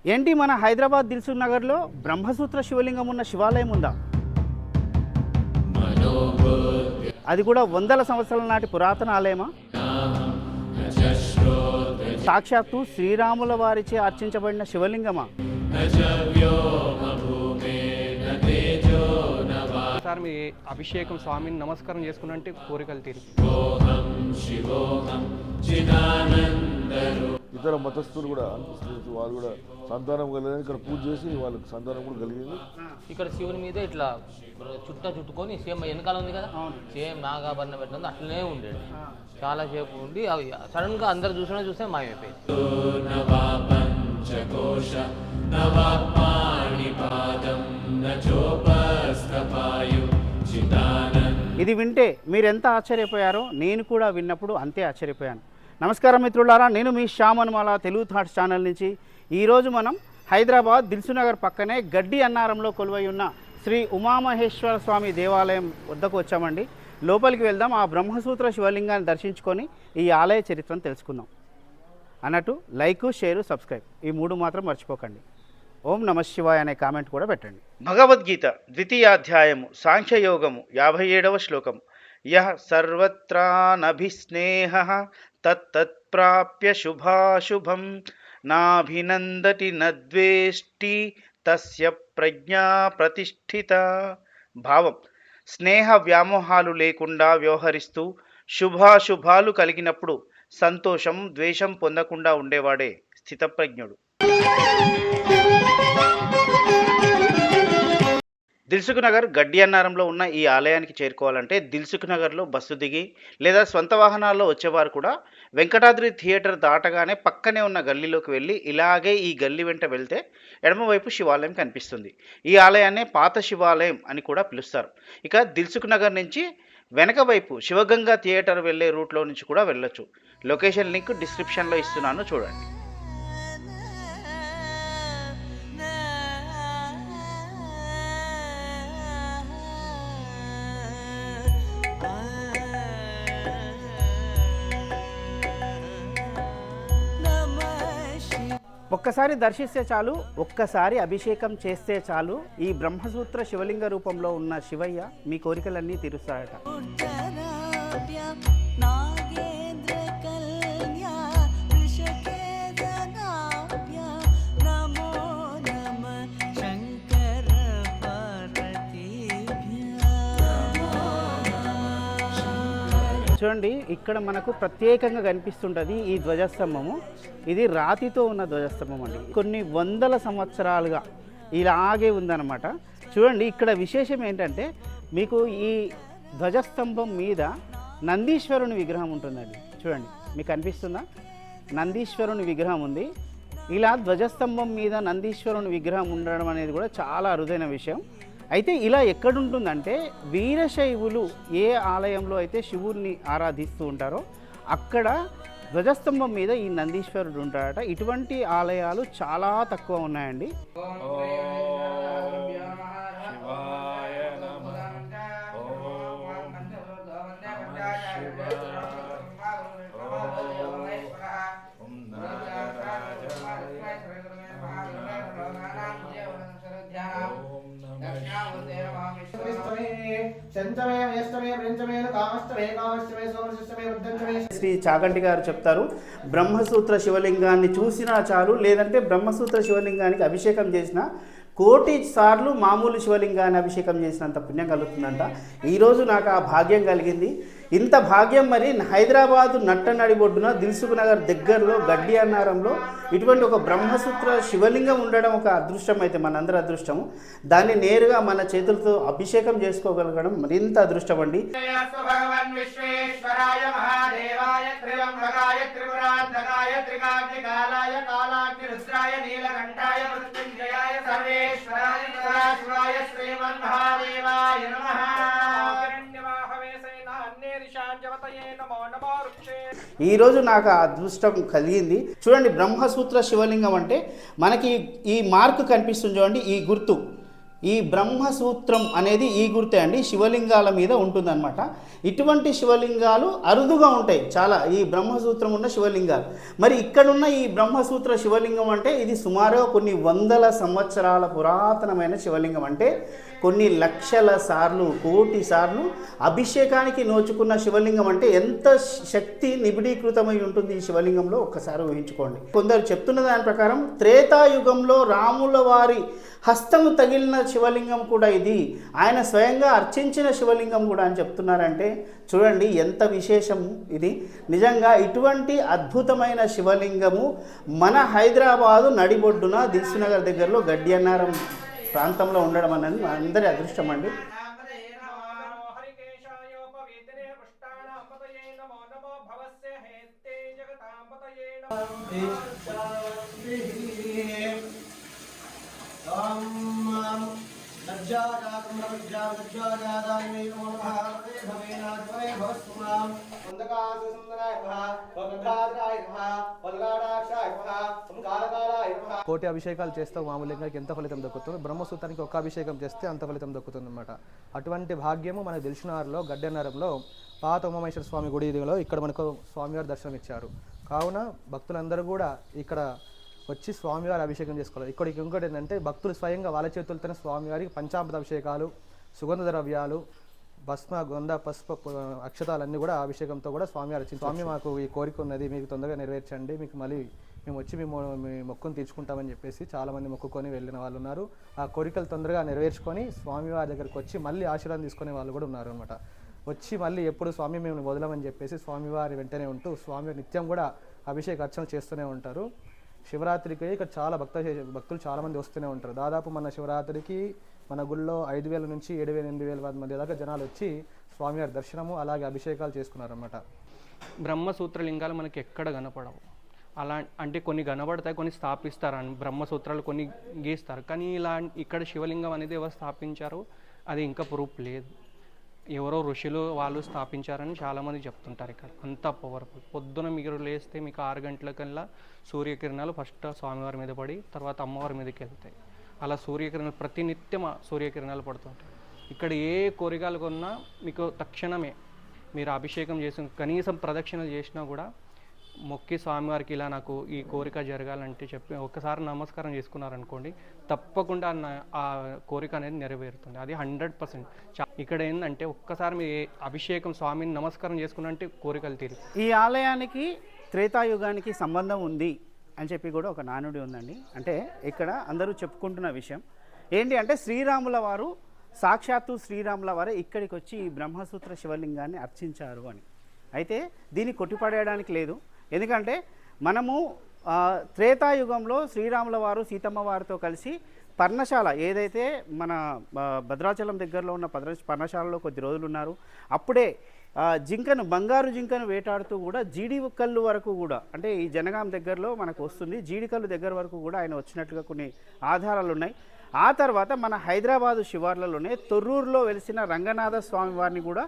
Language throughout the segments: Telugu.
ఏంటి మన హైదరాబాద్ దిల్సుఖ్ నగర్లో బ్రహ్మసూత్ర శివలింగం ఉన్న శివాలయం ఉందా? అది కూడా వందల సంవత్సరాల నాటి పురాతన ఆలయమా? సాక్షాత్తు శ్రీరాముల వారిచే అర్చించబడిన శివలింగమా? సార్ మీ అభిషేకం స్వామిని నమస్కారం చేసుకున్నంటే కోరికలు తీరి ఇతర మతస్థులు కూడా వాళ్ళు కూడా సంతానం కలిగింది, ఇక్కడ పూజ చేసి వాళ్ళకి సంతానం కూడా కలిగింది. ఇక్కడ శివుని మీద ఇట్లా చుట్టుకొని సేమ్ వెనకాల ఉంది కదా, సేమ్ నాగాభరణ పెట్టింది అట్లనే ఉండేది. చాలా సేపు ఉండి అవి సడన్ గా అందరు చూస్తే మాయమైపోయింది. ఇది వింటే మీరెంత ఆశ్చర్యపోయారో నేను కూడా విన్నప్పుడు అంతే ఆశ్చర్యపోయాను. నమస్కారం మిత్రులారా, నేను మీ శ్యామనుమాల తెలుగు థాట్స్ ఛానల్ నుంచి. ఈరోజు మనం హైదరాబాద్ దిల్సుఖ్ నగర్ పక్కనే గడ్డి అన్నారంలో కొలువై ఉన్న శ్రీ ఉమామహేశ్వర స్వామి దేవాలయం వద్దకు వచ్చామండి. లోపలికి వెళ్దాం, ఆ బ్రహ్మసూత్ర శివలింగాన్ని దర్శించుకొని ఈ ఆలయ చరిత్రను తెలుసుకుందాం. అన్నట్టు లైక్, షేరు, సబ్స్క్రైబ్ ఈ మూడు మాత్రం మర్చిపోకండి. ఓం నమ శివాయ అనే కామెంట్ కూడా పెట్టండి. భగవద్గీత ద్వితీయాధ్యాయము సాంఖ్యయోగము 57వ శ్లోకము. యః సర్వత్రానభిస్నేహః తత్తత్ప్రాప్య శుభాశుభం నాభినందతి నద్వేష్టి తస్య ప్రజ్ఞా ప్రతిష్ఠిత. భావం: స్నేహ వ్యామోహాలు లేకుండా వ్యవహరిస్తూ శుభాశుభాలు కలిగినప్పుడు సంతోషం, ద్వేషం పొందకుండా ఉండేవాడే స్థితప్రజ్ఞుడు. దిల్సుఖ్ నగర్ గడ్డి అన్నారంలో ఉన్న ఈ ఆలయానికి చేరుకోవాలంటే దిల్సుఖ్ నగర్లో బస్సు దిగి లేదా స్వంత వాహనాల్లో వచ్చేవారు కూడా వెంకటాద్రి థియేటర్ దాటగానే పక్కనే ఉన్న గల్లీలోకి వెళ్ళి ఇలాగే ఈ గల్లీ వెంట వెళ్తే ఎడమవైపు శివాలయం కనిపిస్తుంది. ఈ ఆలయాన్నే పాత శివాలయం అని కూడా పిలుస్తారు. ఇక దిల్సుఖ్ నగర్ నుంచి వెనక వైపు శివగంగా థియేటర్ వెళ్ళే రూట్లో నుంచి కూడా వెళ్ళొచ్చు. లొకేషన్ లింక్ డిస్క్రిప్షన్లో ఇస్తున్నాను, చూడండి. ఒక్కసారి దర్శిస్తే చాలు, ఒక్కసారి అభిషేకం చేస్తే చాలు, ఈ బ్రహ్మసూత్ర శివలింగ రూపంలో ఉన్న శివయ్య మీ కోరికలన్నీ తీరుస్తాడట. చూడండి, ఇక్కడ మనకు ప్రత్యేకంగా కనిపిస్తుంటుంది ఈ ధ్వజస్తంభము. ఇది రాతితో ఉన్న ధ్వజస్తంభం అండి. కొన్ని వందల సంవత్సరాలుగా ఇలాగే ఉందన్నమాట. చూడండి, ఇక్కడ విశేషం ఏంటంటే మీకు ఈ ధ్వజస్తంభం మీద నందీశ్వరుని విగ్రహం ఉంటుందండి. చూడండి, మీకు కనిపిస్తుందా? నందీశ్వరుని విగ్రహం ఉంది. ఇలా ధ్వజస్తంభం మీద నందీశ్వరుని విగ్రహం ఉండడం అనేది కూడా చాలా అరుదైన విషయం. అయితే ఇలా ఎక్కడుంటుందంటే వీరశైవులు ఏ ఆలయంలో అయితే శివుడిని ఆరాధిస్తూ ఉంటారో అక్కడ ధ్వజస్తంభం మీద ఈ నందీశ్వరుడు ఉంటాడట. ఇటువంటి ఆలయాలు చాలా తక్కువ ఉన్నాయండి. శ్రీ చాగంటి గారు చెప్తారు, బ్రహ్మసూత్ర శివలింగాన్ని చూసినా చాలు, లేదంటే బ్రహ్మసూత్ర శివలింగానికి అభిషేకం చేసిన 1,000,000 సార్లు మామూలు శివలింగాన్ని అభిషేకం చేసినంత పుణ్యం కలుగుతుందంట. ఈరోజు నాకు ఆ భాగ్యం కలిగింది. ఇంత భాగ్యం మరి హైదరాబాదు నట్టనడిబొడ్డున దిల్సుఖ్ నగర్ దగ్గరలో గడ్డి అన్నారంలో ఇటువంటి ఒక బ్రహ్మసూత్ర శివలింగం ఉండడం ఒక అదృష్టం. అయితే మనందరి అదృష్టము. దాన్ని నేరుగా మన చేతులతో అభిషేకం చేసుకోగలగడం మరింత అదృష్టం అండి. ఈరోజు నాకు ఆ అదృష్టం కలిగింది. చూడండి, బ్రహ్మసూత్ర శివలింగం అంటే మనకి ఈ మార్కు కనిపిస్తుంది చూడండి, ఈ గుర్తు ఈ బ్రహ్మసూత్రం అనేది ఈ గుర్తే అండి, శివలింగాల మీద ఉంటుందన్నమాట. ఇటువంటి శివలింగాలు అరుదుగా ఉంటాయి చాలా, ఈ బ్రహ్మసూత్రం ఉన్న శివలింగాలు. మరి ఇక్కడున్న ఈ బ్రహ్మసూత్ర శివలింగం అంటే ఇది సుమారుగా కొన్ని వందల సంవత్సరాల పురాతనమైన శివలింగం. అంటే కొన్ని లక్షల సార్లు, కోటి సార్లు అభిషేకానికి నోచుకున్న శివలింగం. అంటే ఎంత శక్తి నిబిడీకృతమై ఉంటుంది ఈ శివలింగంలో ఒక్కసారి ఊహించుకోండి. కొందరు చెప్తున్న దాని ప్రకారం త్రేతాయుగంలో రాముల వారి హస్తము తగిలిన శివలింగం కూడా ఇది, ఆయన స్వయంగా అర్చించిన శివలింగం కూడా అని చెప్తున్నారంటే చూడండి ఎంత విశేషము ఇది. నిజంగా ఇటువంటి అద్భుతమైన శివలింగము మన హైదరాబాదు నడిబొడ్డున దిల్సునగర్ దగ్గరలో గడ్డియన్నారం ప్రాంతంలో ఉండడం అనేది అందరి అదృష్టం అండి. కోటి అభిషేకాలు చేస్తే మామూలుగా ఎంత ఫలితం దక్కుతుందో, బ్రహ్మసూత్రానికి ఒక్క అభిషేకం చేస్తే అంత ఫలితం దక్కుతుంది అనమాట. అటువంటి భాగ్యము మనకు దిల్సునగర్లో గడ్డెన్నారంలో పాత ఉమామేశ్వర స్వామి గుడిలో ఇక్కడ మనకు స్వామివారి దర్శనం ఇచ్చారు. కావున భక్తులందరూ కూడా ఇక్కడ వచ్చి స్వామివారి అభిషేకం చేసుకోవాలి. ఇక్కడికి ఇంకోటి ఏంటంటే భక్తులు స్వయంగా వాళ్ళ చేతులతోనే స్వామివారికి పంచామృత అభిషేకాలు, సుగంధ ద్రవ్యాలు, భస్మ, గంధ, పసుపు, అక్షతాలన్నీ కూడా అభిషేకంతో కూడా స్వామివారి వచ్చింది. స్వామి మాకు ఈ కోరిక ఉన్నది, మీకు తొందరగా నెరవేర్చండి, మీకు మళ్ళీ మేము వచ్చి మీ మొక్కును తీర్చుకుంటామని చెప్పేసి చాలామంది మొక్కుకొని వెళ్ళిన వాళ్ళు ఉన్నారు. ఆ కోరికలు తొందరగా నెరవేర్చుకొని స్వామివారి దగ్గరికి వచ్చి మళ్ళీ ఆశీర్వాదం తీసుకునే వాళ్ళు కూడా ఉన్నారు అనమాట. వచ్చి మళ్ళీ ఎప్పుడు స్వామి మేము వదలమని చెప్పేసి స్వామివారి వెంటనే ఉంటూ స్వామి నిత్యం కూడా అభిషేక అర్చన చేస్తూనే ఉంటారు. శివరాత్రికి ఇక్కడ చాలా భక్తులు చాలామంది వస్తూనే ఉంటారు. దాదాపు మన శివరాత్రికి మన గుళ్ళో 5,000 నుంచి 7,000, 8,000 మంది దాకా జనాలు వచ్చి స్వామివారి దర్శనము అలాగే అభిషేకాలు చేసుకున్నారన్నమాట. బ్రహ్మసూత్ర లింగాలు మనకి ఎక్కడ కనపడవు. అలా అంటే కొన్ని కనబడతాయి, కొన్ని స్థాపిస్తారు, బ్రహ్మసూత్రాలు కొన్ని గీస్తారు. కానీ ఇక్కడ శివలింగం అనేది ఎవరు స్థాపించారో అది ఇంకా ప్రూఫ్ లేదు. ఎవరో ఋషులు వాళ్ళు స్థాపించారని చాలామంది చెప్తుంటారు. ఇక్కడ అంతా పవర్ఫుల్. పొద్దున మీరు లేస్తే మీకు 6 గంటలకల్లా సూర్యకిరణాలు ఫస్ట్ స్వామివారి మీద పడి తర్వాత అమ్మవారి మీదకి వెళ్తాయి. అలా సూర్యకిరణాలు ప్రతినిత్యం సూర్యకిరణాలు పడుతుంటాయి. ఇక్కడ ఏ కోరికలు కొన్నా మీకు తక్షణమే మీరు అభిషేకం చేసిన కనీసం ప్రదక్షిణలు చేసినా కూడా మొక్కి స్వామివారికి ఇలా నాకు ఈ కోరిక జరగాలంటే చెప్పి ఒక్కసారి నమస్కారం చేసుకున్నారనుకోండి, తప్పకుండా ఆ కోరిక అనేది నెరవేరుతుంది. అది 100%. ఇక్కడ ఏంటంటే ఒక్కసారి మీ అభిషేకం స్వామిని నమస్కారం చేసుకున్నంటే కోరికలు తీరు. ఈ ఆలయానికి త్రేతాయుగానికి సంబంధం ఉంది అని చెప్పి కూడా ఒక నానుడి ఉందండి. అంటే ఇక్కడ అందరూ చెప్పుకుంటున్న విషయం ఏంటి అంటే శ్రీరాముల వారు, సాక్షాత్తు శ్రీరాముల వారే ఇక్కడికి వచ్చి ఈ బ్రహ్మసూత్ర శివలింగాన్ని అర్చించారు అని. అయితే దీన్ని కొట్టిపడేయడానికి లేదు. ఎందుకంటే మనము త్రేతాయుగంలో శ్రీరాముల వారు సీతమ్మ వారితో కలిసి పర్ణశాల ఏదైతే మన భద్రాచలం దగ్గరలో ఉన్న పర్ణశాలలో కొద్ది రోజులు ఉన్నారు. అప్పుడే జింకను, బంగారు జింకను వేటాడుతూ కూడా జీడికల్లు వరకు కూడా, అంటే ఈ జనగాం దగ్గరలో మనకు వస్తుంది, జీడికల్లు దగ్గర వరకు కూడా ఆయన వచ్చినట్టుగా కొన్ని ఆధారాలు ఉన్నాయి. ఆ తర్వాత మన హైదరాబాదు శివార్లలోనే తొర్రూరులో వెలిసిన రంగనాథ స్వామి వారిని కూడా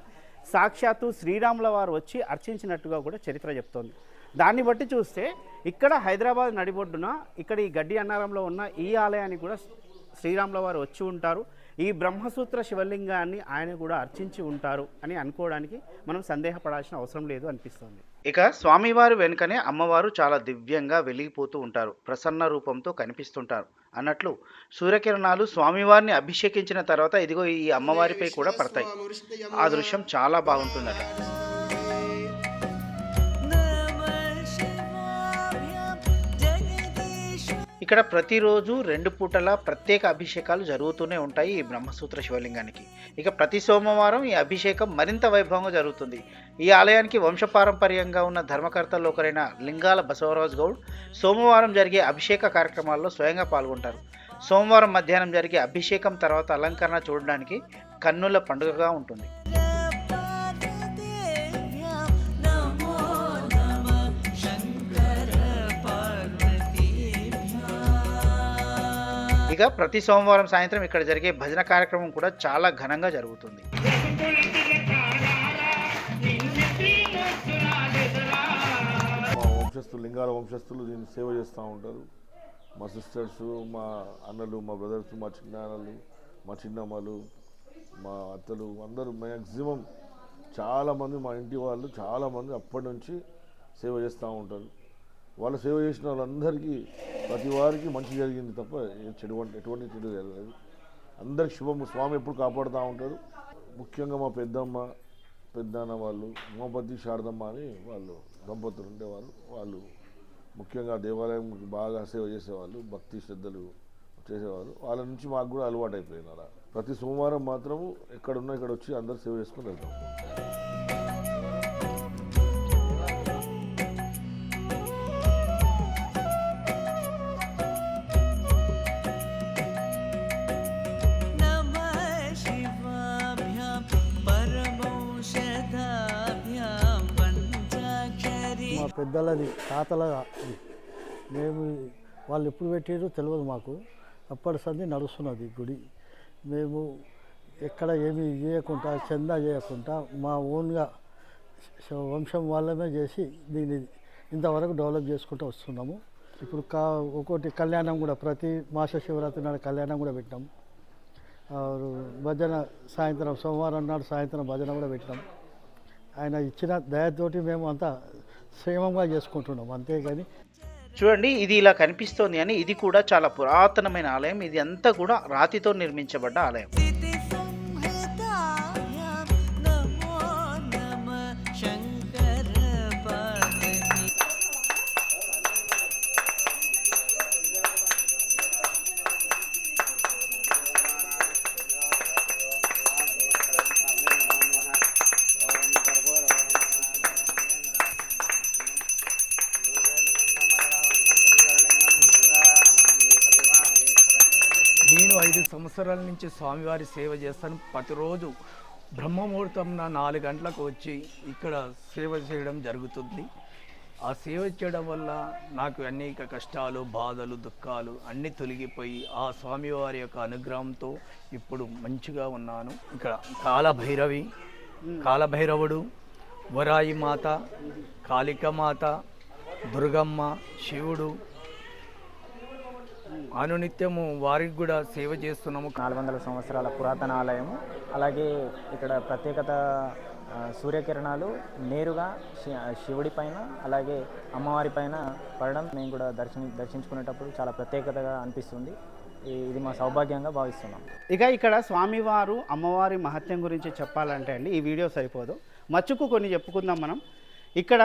సాక్షాత్తు శ్రీరాముల వారు వచ్చి అర్చించినట్టుగా కూడా చరిత్ర చెప్తోంది. దాన్ని బట్టి చూస్తే ఇక్కడ హైదరాబాద్ నడిబొడ్డున ఇక్కడ ఈ గడ్డి అన్నారంలో ఉన్న ఈ ఆలయానికి కూడా శ్రీరాముల వారు వచ్చి ఉంటారు. ఈ బ్రహ్మసూత్ర శివలింగాన్ని ఆయన కూడా అర్చించి ఉంటారు అని అనుకోవడానికి మనం సందేహపడాల్సిన అవసరం లేదు అనిపిస్తుంది. ఇక స్వామివారి వెనుకనే అమ్మవారు చాలా దివ్యంగా వెలిగిపోతూ ఉంటారు, ప్రసన్న రూపంతో కనిపిస్తుంటారు. అన్నట్లు సూర్యకిరణాలు స్వామివారిని అభిషేకించిన తర్వాత ఇదిగో ఈ అమ్మవారిపై కూడా పడతాయి. ఆ దృశ్యం చాలా బాగుంటుందట. ఇక్కడ ప్రతిరోజు 2 పూటల ప్రత్యేక అభిషేకాలు జరుగుతూనే ఉంటాయి ఈ బ్రహ్మసూత్ర శివలింగానికి. ఇక ప్రతి సోమవారం ఈ అభిషేకం మరింత వైభవంగా జరుగుతుంది. ఈ ఆలయానికి వంశపారంపర్యంగా ఉన్న ధర్మకర్తల్లో ఒకరైన లింగాల బసవరాజు గౌడ్ సోమవారం జరిగే అభిషేక కార్యక్రమాల్లో స్వయంగా పాల్గొంటారు. సోమవారం మధ్యాహ్నం జరిగే అభిషేకం తర్వాత అలంకరణ చూడడానికి కన్నుల పండుగగా ఉంటుంది. ఇక ప్రతి సోమవారం సాయంత్రం ఇక్కడ జరిగే భజన కార్యక్రమం కూడా చాలా ఘనంగా జరుగుతుంది. మా వంశస్థులు, లింగాల వంశస్థులు దీన్ని సేవ చేస్తూ ఉంటారు. మా సిస్టర్స్, మా అన్నలు, మా బ్రదర్స్, మా చిన్నాన్నలు, మా చిన్నమ్మలు, మా అత్తలు అందరూ మ్యాక్సిమం చాలామంది మా ఇంటి వాళ్ళు చాలామంది అప్పటి నుంచి సేవ చేస్తూ ఉంటారు. వాళ్ళు సేవ చేసిన వాళ్ళందరికీ ప్రతి వారికి మంచి జరిగింది తప్ప ఎటువంటి చెడు జరగలేదు. అందరికి శుభము. స్వామి ఎప్పుడు కాపాడుతూ ఉంటారు. ముఖ్యంగా మా పెద్దమ్మ పెద్దనాన్న వాళ్ళు ఉమాపతి శారదమ్మ అని వాళ్ళు దంపతులు ఉండేవారు. వాళ్ళు ముఖ్యంగా దేవాలయం బాగా సేవ చేసేవాళ్ళు, భక్తి శ్రద్ధలు చేసేవారు. వాళ్ళ నుంచి మాకు కూడా అలవాటు అయిపోయింది. అలా ప్రతి సోమవారం మాత్రము ఎక్కడున్నా ఇక్కడ వచ్చి అందరు సేవ చేసుకుని వెళ్తాం. మా పెద్దలది తాతల మేము వాళ్ళు ఎప్పుడు పెట్టారో తెలియదు మాకు. అప్పటి సంది నడుస్తున్నది గుడి. మేము ఎక్కడ ఏమి చేయకుండా చందా చేయకుండా మా ఓన్గా వంశం వాళ్ళమే చేసి దీన్ని ఇంతవరకు డెవలప్ చేసుకుంటూ వస్తున్నాము. ఇప్పుడు ఒకటి కళ్యాణం కూడా ప్రతి మాస శివరాత్రి నాడు కళ్యాణం కూడా పెట్టినాం. భజన సాయంత్రం సోమవారం నాడు సాయంత్రం భజన కూడా పెట్టినాం. ఆయన ఇచ్చిన దయతోటి మేము అంతా క్షేమంగా చేసుకుంటున్నాం, అంతేగాని. చూడండి, ఇది ఇలా కనిపిస్తోంది అని ఇది కూడా చాలా పురాతనమైన ఆలయం. ఇది అంతా కూడా రాతితో నిర్మించబడ్డ ఆలయం. నేను 5 సంవత్సరాల నుంచి స్వామివారి సేవ చేస్తాను. ప్రతిరోజు బ్రహ్మముహూర్తం 4 గంటలకు వచ్చి ఇక్కడ సేవ చేయడం జరుగుతుంది. ఆ సేవ చేయడం వల్ల నాకు అనేక కష్టాలు, బాధలు, దుఃఖాలు అన్నీ తొలగిపోయి ఆ స్వామివారి యొక్క అనుగ్రహంతో ఇప్పుడు మంచిగా ఉన్నాను. ఇక్కడ కాలభైరవుడు, వరాయి మాత, కాళికమాత, దుర్గమ్మ, శివుడు అనునిత్యము వారికి కూడా సేవ చేస్తున్నాము. 400 సంవత్సరాల పురాతన ఆలయము. అలాగే ఇక్కడ ప్రత్యేకత సూర్యకిరణాలు నేరుగా శివుడి పైన అలాగే అమ్మవారి పైన పడడం మేము కూడా దర్శించుకునేటప్పుడు చాలా ప్రత్యేకతగా అనిపిస్తుంది. ఇది మా సౌభాగ్యంగా భావిస్తున్నాం. ఇక ఇక్కడ స్వామివారు అమ్మవారి మహత్యం గురించి చెప్పాలంటే అండి ఈ వీడియో సరిపోదు. మచ్చుకు కొన్ని చెప్పుకుందాం మనం. ఇక్కడ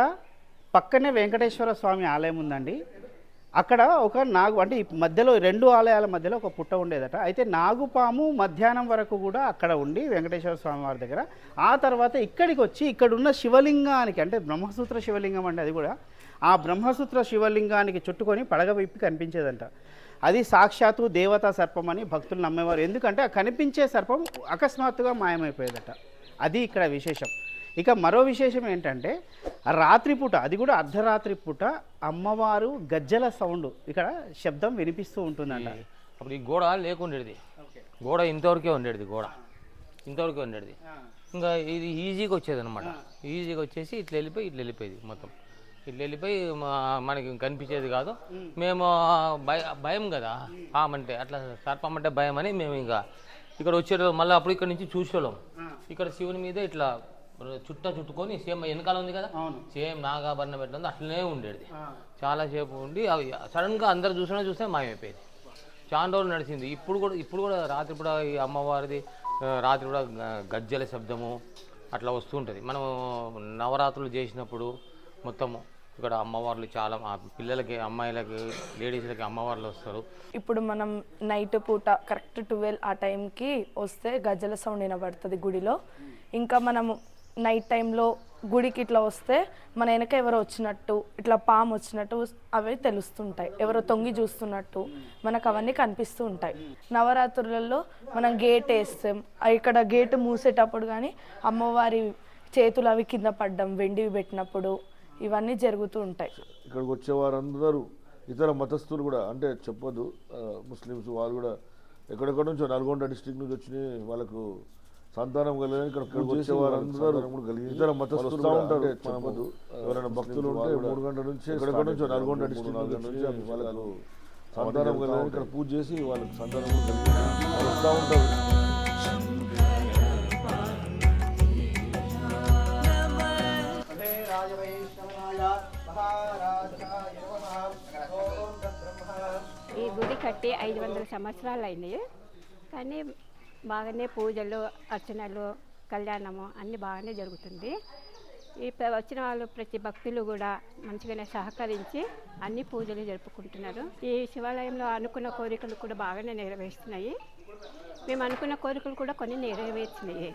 పక్కనే వెంకటేశ్వర స్వామి ఆలయం ఉందండి. అక్కడ ఒక అంటే ఈ మధ్యలో 2 ఆలయాల మధ్యలో ఒక పుట్ట ఉండేదట. అయితే నాగుపాము మధ్యాహ్నం వరకు కూడా అక్కడ ఉండి వెంకటేశ్వర స్వామి వారి దగ్గర, ఆ తర్వాత ఇక్కడికి వచ్చి ఇక్కడున్న శివలింగానికి, అంటే బ్రహ్మసూత్ర శివలింగం అంటే అది కూడా, ఆ బ్రహ్మసూత్ర శివలింగానికి చుట్టుకొని పడగ విప్పి కనిపించేదంట. అది సాక్షాత్తు దేవతా సర్పం అని భక్తులు నమ్మేవారు. ఎందుకంటే ఆ కనిపించే సర్పం అకస్మాత్తుగా మాయమైపోయేదట. అది ఇక్కడ విశేషం. ఇక మరో విశేషం ఏంటంటే రాత్రిపూట, అది కూడా అర్ధరాత్రి పూట అమ్మవారు గజ్జల సౌండ్, ఇక్కడ శబ్దం వినిపిస్తూ ఉంటుందంట. అప్పుడు ఈ గోడ లేకుండేది, గోడ ఇంతవరకే ఉండేది, ఇంతవరకే ఉండేది. ఇంకా ఇది ఈజీగా వచ్చేది అనమాట. ఈజీగా వచ్చేసి ఇట్లా వెళ్ళిపోయేది మొత్తం. ఇట్లా వెళ్ళిపోయి మనకి కనిపించేది కాదు. మేము భయం కదా అంటే, అట్లా సర్పం అంటే భయం అని మేము ఇంకా ఇక్కడ వచ్చేటోళ్ళం. మళ్ళీ అప్పుడు ఇక్కడ నుంచి చూసేవాళ్ళం. ఇక్కడ శివుని మీద ఇట్లా చుట్టుకొని సేమ్ వెనకాల ఉంది కదా, సేమ్ నాగాభరణ పెట్టింది అట్లనే ఉండేది. చాలాసేపు ఉండి అవి సడన్గా అందరు చూస్తే మాయమైపోయేది. చాలా రోజులు నడిచింది. ఇప్పుడు కూడా రాత్రి కూడా ఈ అమ్మవారిది రాత్రి కూడా గజ్జల శబ్దము అట్లా వస్తుంటుంది. మనం నవరాత్రులు చేసినప్పుడు మొత్తము ఇక్కడ అమ్మవార్లు చాలా పిల్లలకి, అమ్మాయిలకి, లేడీస్లకి అమ్మవార్లు వస్తారు. ఇప్పుడు మనం నైట్ పూట కరెక్ట్ 12 ఆ టైంకి వస్తే గజ్జల సౌండ్ వినబడుతుంది గుడిలో. ఇంకా మనము నైట్ టైంలో గుడికి ఇట్లా వస్తే మన వెనక ఎవరో వచ్చినట్టు, ఇట్లా పాము వచ్చినట్టు అవి తెలుస్తుంటాయి. ఎవరో తొంగి చూస్తున్నట్టు మనకు అవన్నీ కనిపిస్తూ ఉంటాయి. నవరాత్రులలో మనం గేట్ వేస్తాం, ఇక్కడ గేటు మూసేటప్పుడు కానీ అమ్మవారి చేతులు అవి కింద పడ్డం, వెండివి పెట్టినప్పుడు ఇవన్నీ జరుగుతూ ఉంటాయి. ఇక్కడికి వచ్చే వారందరూ ఇతర మతస్థులు కూడా, అంటే చెప్పొద్దు, ముస్లిమ్స్ వాళ్ళు కూడా ఎక్కడెక్కడ నుంచో నల్గొండ డిస్ట్రిక్ట్ నుంచి వచ్చి వాళ్ళకు సంతానం కలిగిన ఇక్కడ పూజ చేసే వారందరూ ఇతర మతస్థులు ఉంటారు. చెప్పొద్దు, ఎవరైనా భక్తులు ఉంటే 3 గంటల నుంచి ఎక్కడెక్కడ నుంచో నల్గొండ డిస్ట్రిక్ట్ నుంచి వాళ్ళకు సంతానం కలిగి ఇక్కడ పూజ చేసి వాళ్ళకి సంతానం కలిగి వాళ్ళు వస్తూ ఉంటారు. ఈ గుడి కట్టి 500 సంవత్సరాలు అయినాయి, కానీ బాగానే పూజలు, అర్చనలు, కళ్యాణము అన్నీ బాగానే జరుగుతుంది. వచ్చిన వాళ్ళు ప్రతి భక్తులు కూడా మంచిగానే సహకరించి అన్ని పూజలు జరుపుకుంటున్నారు. ఈ శివాలయంలో అనుకున్న కోరికలు కూడా బాగానే నెరవేరుస్తున్నాయి. మేము అనుకున్న కోరికలు కూడా కొన్ని నెరవేర్చినాయి.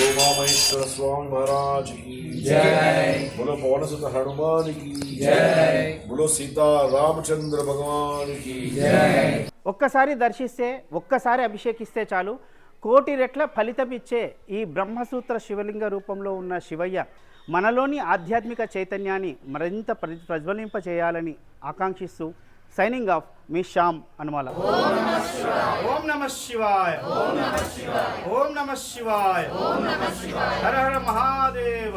उमामहेश्वर स्वामी महाराज की जय, बोलो पवन सुत हनुमान की जय, बोलो सीता रामचंद्र भगवान की जय. ఒక్కసారి దర్శిస్తే, ఒక్కసారి అభిషేకిస్తే చాలు కోటి రెట్ల ఫలితం ఇచ్చే ఈ బ్రహ్మసూత్ర శివలింగ రూపంలో ఉన్న శివయ్య మనలోని ఆధ్యాత్మిక చైతన్యాన్ని మరింత ప్రజ్వలింప చేయాలని ఆకాంక్షిస్తూ సైనింగ్ ఆఫ్ మీ శ్యామ్ అనుమాల. ఓం నమః శివాయ, ఓం నమః శివాయ, ఓం నమః శివాయ, హర హర మహాదేవ.